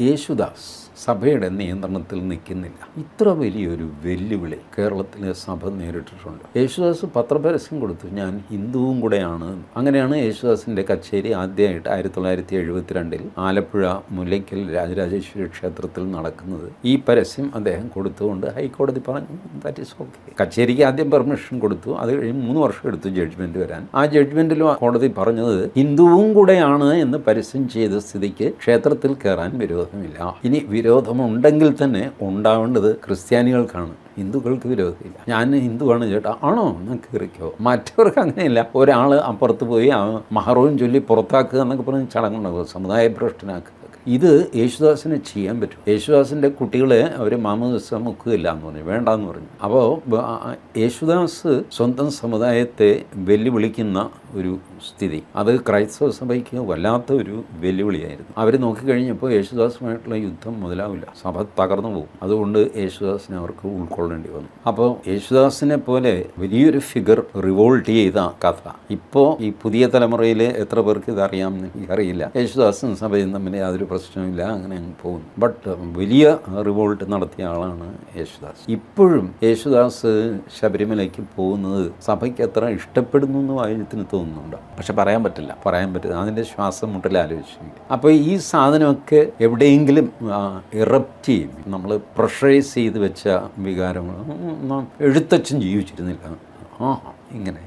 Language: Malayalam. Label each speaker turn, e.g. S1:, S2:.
S1: യേശുദാസ് സഭയുടെ നിയന്ത്രണത്തിൽ നിൽക്കുന്നില്ല. ഇത്ര വലിയൊരു വെല്ലുവിളി കേരളത്തിലെ സഭ നേരിട്ടിട്ടുണ്ട്. യേശുദാസ് പത്രപരസ്യം കൊടുത്തു, ഞാൻ ഹിന്ദുവും കൂടെയാണ്. അങ്ങനെയാണ് യേശുദാസിൻ്റെ കച്ചേരി ആദ്യമായിട്ട് 1972 ആലപ്പുഴ മുല്ലയ്ക്കൽ രാജരാജേശ്വരി ക്ഷേത്രത്തിൽ നടക്കുന്നത്. ഈ പരസ്യം അദ്ദേഹം കൊടുത്തുകൊണ്ട് ഹൈക്കോടതി പറഞ്ഞു ദാറ്റ് ഈസ് ഓക്കെ. കച്ചേരിക്ക് ആദ്യം പെർമിഷൻ കൊടുത്തു. അത് കഴിഞ്ഞ് 3 വർഷം എടുത്തു ജഡ്ജ്മെൻറ്റ് വരാൻ. ആ ജഡ്ജ്മെൻറ്റിലും കോടതി പറഞ്ഞത് ഹിന്ദുവും കൂടെയാണ് എന്ന് പരസ്യം ചെയ്ത സ്ഥിതിക്ക് ക്ഷേത്രത്തിൽ കയറാൻ വിരോധമില്ല. ഇനി വിരോധമുണ്ടെങ്കിൽ തന്നെ ഉണ്ടാവേണ്ടത് ക്രിസ്ത്യാനികൾക്കാണ്, ഹിന്ദുക്കൾക്ക് വിരോധമില്ല. ഞാൻ ഹിന്ദുവാണ് ചേട്ടാ, ആണോ എന്നാൽ കയറിക്കോ. മറ്റവർക്ക് അങ്ങനെയല്ല. ഒരാൾ അപ്പുറത്ത് പോയി മഹറവും ചൊല്ലി പുറത്താക്കുക എന്നൊക്കെ പറഞ്ഞ് ചടങ്ങുണ്ടാകും, സമുദായ ഭ്രഷ്ടനാക്കുക. ഇത് യേശുദാസിന് ചെയ്യാൻ പറ്റും. യേശുദാസിൻ്റെ കുട്ടികളെ അവർ മാമോദിസ മുക്കുകയില്ല എന്ന് പറഞ്ഞു, വേണ്ടെന്ന് പറഞ്ഞു. അപ്പോൾ യേശുദാസ് സ്വന്തം സമുദായത്തെ വെല്ലുവിളിക്കുന്ന ഒരു സ്ഥിതി, അത് ക്രൈസ്തവ സഭയ്ക്ക് വല്ലാത്ത ഒരു വെല്ലുവിളിയായിരുന്നു. അവർ നോക്കിക്കഴിഞ്ഞപ്പോൾ യേശുദാസുമായിട്ടുള്ള യുദ്ധം മുതലാവില്ല, സഭ തകർന്നു പോകും. അതുകൊണ്ട് യേശുദാസിനെ അവർക്ക് ഉൾക്കൊള്ളേണ്ടി വന്നു. അപ്പോൾ യേശുദാസിനെ പോലെ വലിയൊരു ഫിഗർ റിവോൾട്ട് ചെയ്ത കഥ ഇപ്പോൾ ഈ പുതിയ തലമുറയിൽ എത്ര പേർക്ക് ഇതറിയാമെന്ന് എനിക്കറിയില്ല. യേശുദാസും സഭയും തമ്മിൽ യാതൊരു പ്രശ്നമില്ല, അങ്ങനെ അങ്ങ് പോകുന്നു. ബട്ട് വലിയ റിവോൾട്ട് നടത്തിയ ആളാണ് യേശുദാസ്. ഇപ്പോഴും യേശുദാസ് ശബരിമലയ്ക്ക് പോകുന്നത് സഭയ്ക്ക് എത്ര ഇഷ്ടപ്പെടുന്നു എന്ന് വായനത്തിന് തോന്നുന്നുണ്ട്. പക്ഷെ പറയാൻ പറ്റില്ല. അതിൻ്റെ ശ്വാസം മുട്ടൽ ആലോചിച്ചു. അപ്പോൾ ഈ സാധനമൊക്കെ എവിടെയെങ്കിലും ഇറപ്റ്റ് ചെയ്യും. നമ്മൾ പ്രഷറൈസ് ചെയ്ത് വെച്ച വികാരങ്ങൾ എഴുത്തച്ഛൻ ജീവിച്ചിരുന്നില്ല, ഇങ്ങനെ